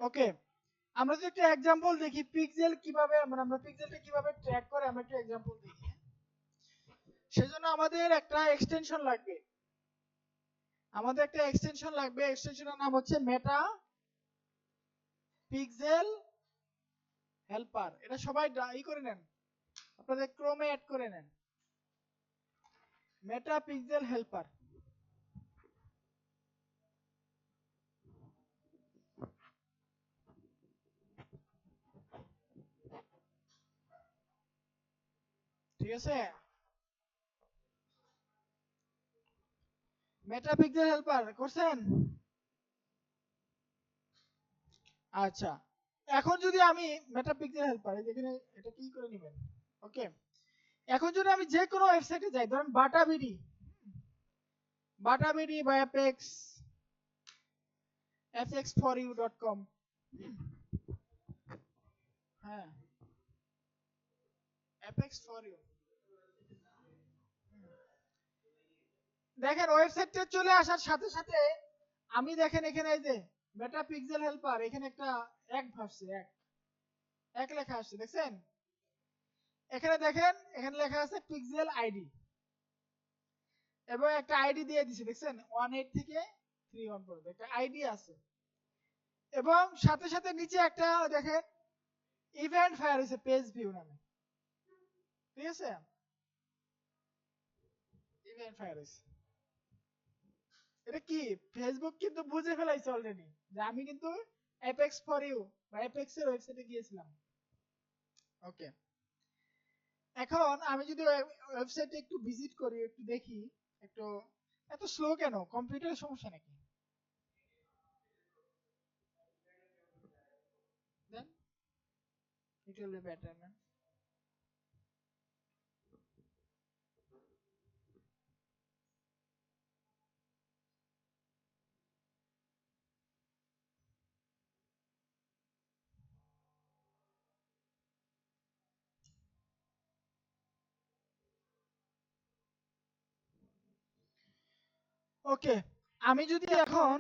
ওকে, আমরা যদি একটা एग्जांपल দেখি পিক্সেল কিভাবে আমরা পিক্সেলটা কিভাবে ট্র্যাক করে আমরা একটা एग्जांपल দেখি। সেজন্য আমাদের একটা এক্সটেনশন লাগবে। এক্সটেনশনের নাম হচ্ছে মেটা পিক্সেল হেল্পার। এটা সবাই করে নেন, আপনাদের ক্রোমে অ্যাড করে নেন, মেটা পিক্সেল হেল্পার। ঠিক আছে, মেটা পিক্সেল হেল্পার করছেন? আচ্ছা, এখন যদি আমি মেটা পিক্সেল হেল্পার এখানে এটা কি করে নেবেন। ওকে, এখন যদি আমি যে কোনো ওয়েবসাইটে যাই, ধরুন বাটাবিডি বা fx4u.com। হ্যাঁ, fx4u, দেখেন ওয়েবসাইটে চলে আসার সাথে সাথে আমি দেখেন এখানে এই যে মেটা পিক্সেল হেল্পার এখানে একটা এক ভাসছে, এক লেখা আসছে, দেখছেন? এখানে দেখেন, এখানে লেখা আছে পিক্সেল আইডি এবং একটা আইডি দিয়ে দিছে, দেখছেন? 18 থেকে 31 পর্যন্ত একটা আইডি আছে এবং সাথে সাথে নিচে একটা দেখেন ইভেন্ট ফায়ার হয়েছে পেজ ভিউ নামে। ঠিক আছে, ইভেন্ট ফায়ার হয়েছে। এটা কি, ফেসবুক কিন্তু বুঝে ফেলাইছে অলরেডি যে আমি কিন্তু অ্যাপেক্স ফর ইউ বা অ্যাপেক্স এর ওয়েবসাইটে গিয়েছিলাম। ওকে, এখন আমি যদি ওয়েবসাইটে একটু ভিজিট করি, একটু দেখি, একটু এত স্লো কেন, কম্পিউটারের সমস্যা নাকি? Then it will be better man. Okay, আমি যদি এখন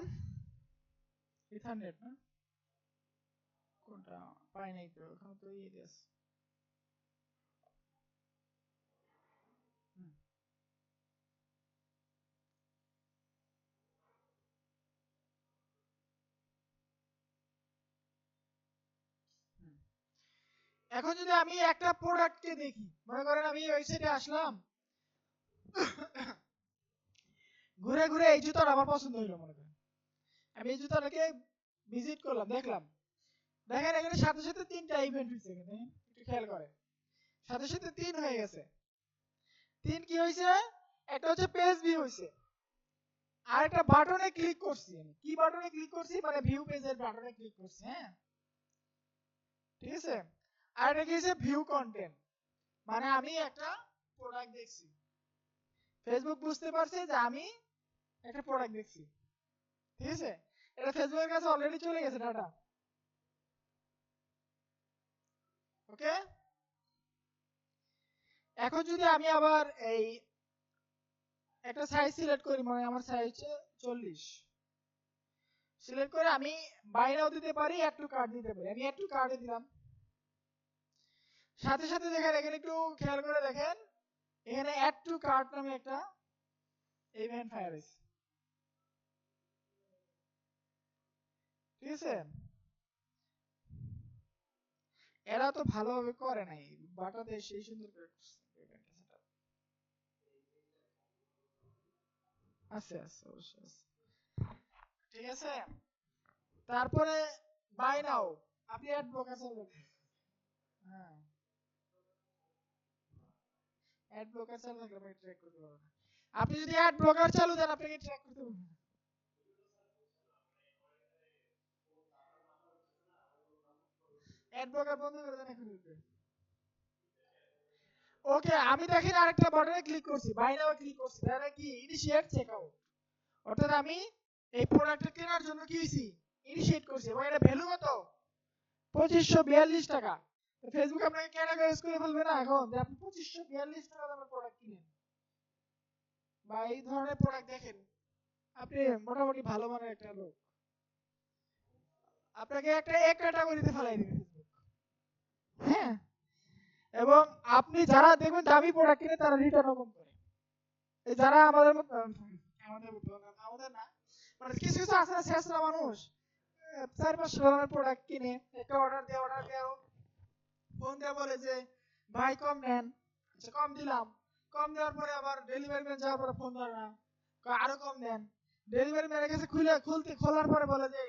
ইথারনেট না, কোনটা পাই নাই তো, এখন তো ইয়ে দিয়েছে। হুম, হুম। এখন যদি আমি একটা প্রোডাক্টকে দেখি, মনে করেন আমি ওয়েবসাইটে আসলাম, ঘুরে ঘুরে এই জুতাটা আমার পছন্দ হইলো, মনে করেন আমি এই জুতাটাকে ভিজিট করলাম, দেখলাম, দেখেন এখানে সাথে সাথে 3টা ইভেন্ট হয়েছে, এখানে একটু খেয়াল করে, সাথে সাথে 3 হয়ে গেছে। 3 কি হয়েছে? একটা হচ্ছে পেজ ভিউ হয়েছে, আর একটা বাটনে ক্লিক করছি। আমি কি বাটনে ক্লিক করছি, মানে ভিউ পেজের বাটনে ক্লিক করছি। হ্যাঁ, ঠিক আছে। আর এটা কি হচ্ছে ভিউ কন্টেন্ট, মানে আমি একটা প্রোডাক্ট দেখছি, ফেসবুক বুঝতে পারছে যে আমি একটা প্রোডাক্ট দেখছি। ঠিক আছে, এটা ফেসবুকের কাছে অলরেডি চলে গেছে ডাটা। ওকে, এখন যদি আমি আবার এই একটা সাইজ সিলেক্ট করি, মানে আমার সাইজ হচ্ছে 40, সিলেক্ট করে আমি বাই নাও দিতে পারি, অ্যাড টু কার্ট দিতে পারি। আমি অ্যাড টু কার্টে দিলাম, সাথে সাথে দেখেন এখানে একটু খেয়াল করে দেখেন, এখানে অ্যাড টু কার্ট নামে একটা ইভেন্ট ফায়ার হয়েছে। ঠিক আছে, এরা তো ভালোভাবে করে নাই, বাটাতে সেই সুন্দর করে আছে, আছে অবশ্যই আছে। ঠিক আছে, তারপরে বাই নাও, আপনি অ্যাড ব্লকার চালু, হ্যাঁ, অ্যাড ব্লকার চালু থাকলে আপনি ট্র্যাক করতে পারবেন। আপনি যদি অ্যাড ব্লকার চালু দেন আপনাকে ট্র্যাক করতে পারবেন। অ্যাড ব্লকার বন্ধ করে দেন এখন। ওকে, আমি দেখেন আরেকটা বাটনে ক্লিক করছি, বাই নাও ক্লিক করছি, তাহলে কি ইনিশিয়েট চেকআউট, অর্থাৎ আমি এই প্রোডাক্টটা কেনার জন্য কি হইছি, ইনিশিয়েট করছি, এবং এটা ভ্যালু কত, 2542 টাকা। ফেসবুক আপনাকে ক্যাটাগরাইজ করে ফেলবে না এখন, যে আপনি 2542 টাকা দামের প্রোডাক্ট কিনেন বা এই ধরনের প্রোডাক্ট দেখেন, আপনি মোটামুটি ভালো মানের একটা লোক। আপনাকে একটা এক ক্যাটাগরিতে ফেলাই দিবে ফেসবুক। হ্যাঁ, এবং আপনি যারা দেখবেন দামি প্রোডাক্ট কিনে তারা রিটার্নও কম করে। এই যারা আমাদের মতো আমাদের না, মানে কিছু কিছু আছে না শেষরা মানুষ, 400-500 প্রোডাক্ট কিনে একটা অর্ডার দেওয়া ফোন দিয়ে বলে যে ভাই কম নেন, আচ্ছা কম দিলাম, কম দেওয়ার পরে আবার ডেলিভারি ম্যান যাওয়ার পরে ফোন ধরে না, কয় আরো কম দেন। ডেলিভারি ম্যানের কাছে খোলার পরে বলে যে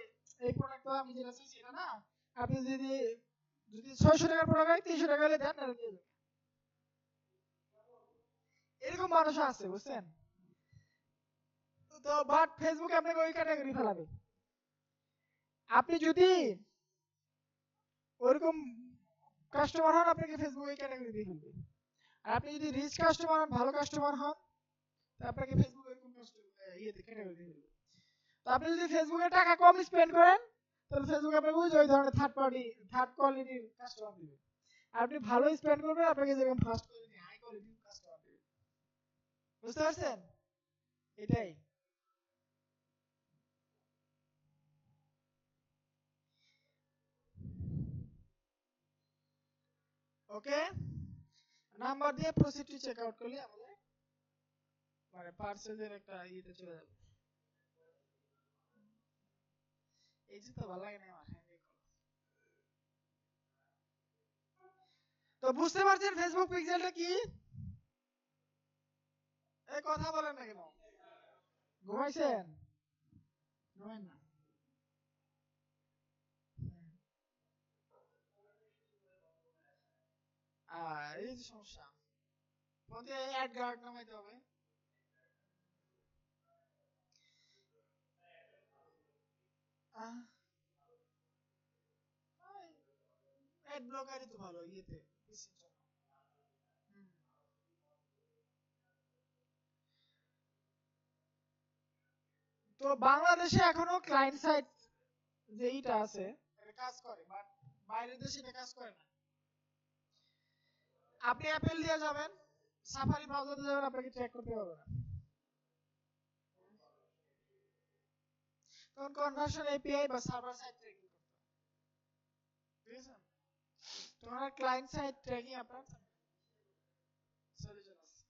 এই প্রোডাক্ট তো আমি যেটা চাইছি এটা না, আপনি যদি যদি 600 টাকার প্রোডাক্ট হয় 300 টাকা হলে দেন, নাহলে দিয়ে দেবেন। এরকম মানুষ আছে, বুঝছেন? তো বাট ফেসবুকে আপনাকে ওই ক্যাটাগরি ফেলাবে। আপনি যদি ওরকম কাস্টমার হন, আপনাকে ফেসবুক ওই ক্যাটাগরি দিয়ে ফেলবে। আর আপনি যদি রিচ কাস্টমার হন, ভালো কাস্টমার হন, তো আপনাকে ফেসবুক এরকম ইয়েতে ক্যাটাগরি দিয়ে ফেলবে। তো আপনি যদি ফেসবুকে টাকা কম স্পেন্ড করেন, তাহলে ফেসবুক আপনাকে ওই ধরনের থার্ড কোয়ালিটির কাস্টমার দিবে। আর আপনি ভালো স্পেন্ড করবেন, আপনাকে যেরকম ফার্স্ট কোয়ালিটি হাই কোয়ালিটির কাস্টমার দিবে। বুঝতে পারছেন? এটাই। ওকে, নাম্বার দিয়ে প্রসিড টু চেক আউট করলে আমাদের মানে পার্সেজের একটা ইয়েতে চলে যাবে। এই যে তো ভালো লাগে না আমার হ্যান্ডেল করা। তো বুঝতে পারছেন ফেসবুক পিক্সেলটা কি? এই কথা বলেন না কেন? ঘুমাইছেন? ঘুমাইন না। এই যে সমস্যা, ফোন দিয়ে অ্যাড গার্ড নামাইতে হবে। অ্যাড ব্লকারই তো ভালো ইয়েতে, পিসির জন্য। হুম। তো বাংলাদেশে এখনো ক্লায়েন্ট সাইড যে ইটা আছে এটা কাজ করে, বাট বাইরের দেশে এটা কাজ করে না। আপনি অ্যাপেল দিয়ে যাবেন, সাফারি ব্রাউজারে যাবেন, আপনাকে ট্র্যাক করতে পারবে না। তখন কনভার্সন এপিআই বা সার্ভার সাইড ট্র্যাকিং করতে হবে। ঠিক আছে? তোমার ক্লায়েন্ট সাইড ট্র্যাকিং আপনার সলিউশন আছে।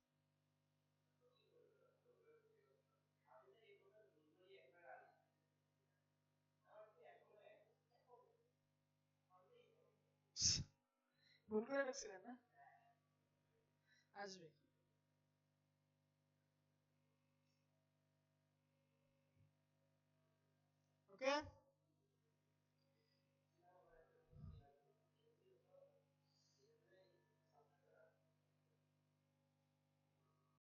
ভুল করে রাখছিলেন না? আসবে। ওকে।